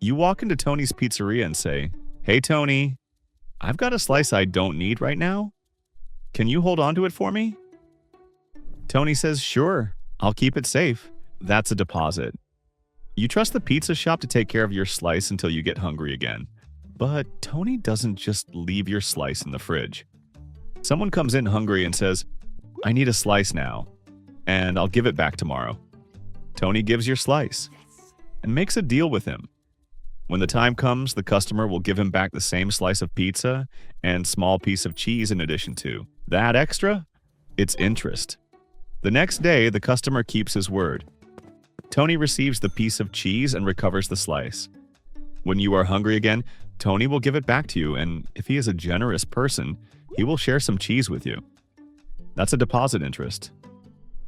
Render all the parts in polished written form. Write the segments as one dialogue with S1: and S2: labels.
S1: You walk into Tony's pizzeria and say, "Hey, Tony, I've got a slice I don't need right now. Can you hold on to it for me?" Tony says, "Sure, I'll keep it safe." That's a deposit. You trust the pizza shop to take care of your slice until you get hungry again. But Tony doesn't just leave your slice in the fridge. Someone comes in hungry and says, "I need a slice now, and I'll give it back tomorrow." Tony gives your slice and makes a deal with him. When the time comes, the customer will give him back the same slice of pizza and small piece of cheese in addition to. That extra? It's interest. The next day, the customer keeps his word. Tony receives the piece of cheese and recovers the slice. When you are hungry again, Tony will give it back to you, and if he is a generous person, he will share some cheese with you. That's a deposit interest.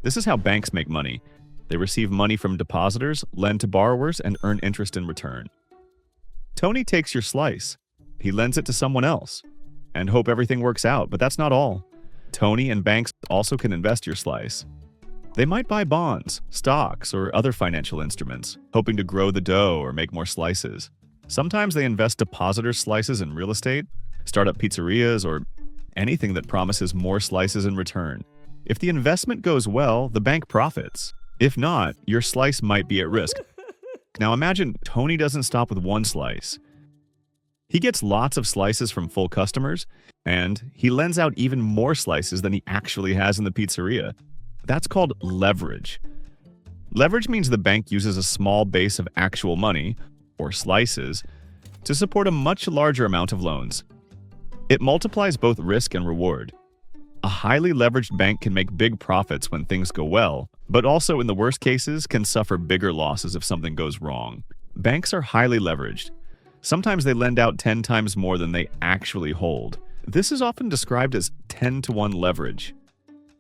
S1: This is how banks make money. They receive money from depositors, lend to borrowers, and earn interest in return. Tony takes your slice. He lends it to someone else and hope everything works out, but that's not all. Tony and banks also can invest your slice. They might buy bonds, stocks, or other financial instruments, hoping to grow the dough or make more slices. Sometimes they invest depositors' slices in real estate, start up pizzerias, or anything that promises more slices in return. If the investment goes well, the bank profits. If not, your slice might be at risk. Now imagine Tony doesn't stop with one slice. He gets lots of slices from full customers, and he lends out even more slices than he actually has in the pizzeria. That's called leverage. Leverage means the bank uses a small base of actual money, or slices, to support a much larger amount of loans. It multiplies both risk and reward. A highly leveraged bank can make big profits when things go well, but also in the worst cases can suffer bigger losses if something goes wrong. Banks are highly leveraged. Sometimes they lend out 10 times more than they actually hold. This is often described as 10-to-1 leverage.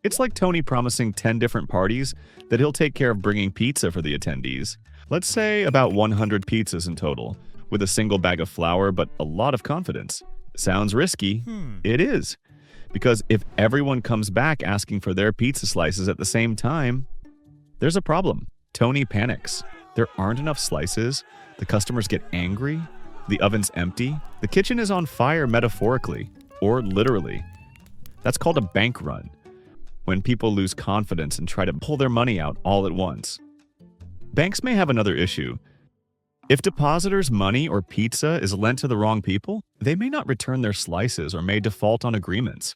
S1: It's like Tony promising 10 different parties that he'll take care of bringing pizza for the attendees. Let's say about 100 pizzas in total, with a single bag of flour but a lot of confidence. Sounds risky. It is. Because if everyone comes back asking for their pizza slices at the same time, there's a problem. Tony panics. There aren't enough slices. The customers get angry. The oven's empty. The kitchen is on fire metaphorically, or literally. That's called a bank run, when people lose confidence and try to pull their money out all at once. Banks may have another issue. If depositors' money or pizza is lent to the wrong people, they may not return their slices or may default on agreements.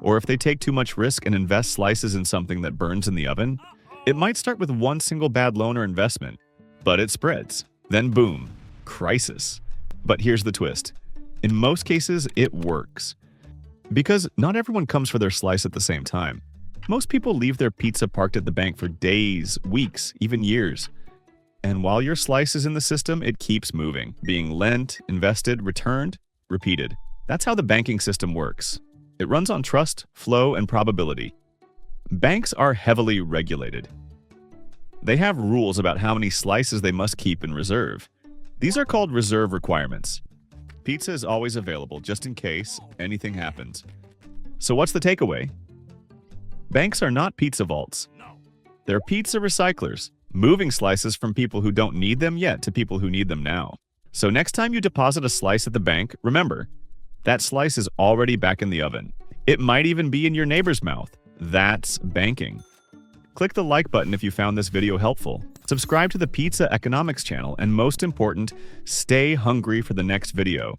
S1: Or if they take too much risk and invest slices in something that burns in the oven, it might start with one single bad loan or investment, but it spreads. Then boom, crisis. But here's the twist. In most cases, it works. Because not everyone comes for their slice at the same time. Most people leave their pizza parked at the bank for days, weeks, even years. And while your slice is in the system, it keeps moving, being lent, invested, returned, repeated. That's how the banking system works. It runs on trust, flow, and probability. Banks are heavily regulated. They have rules about how many slices they must keep in reserve. These are called reserve requirements. Pizza is always available just in case anything happens. So what's the takeaway? Banks are not pizza vaults. They're pizza recyclers, moving slices from people who don't need them yet to people who need them now. So next time you deposit a slice at the bank, remember, that slice is already back in the oven. It might even be in your neighbor's mouth. That's banking. Click the like button if you found this video helpful. Subscribe to the Pizza Economics channel, and most important, stay hungry for the next video.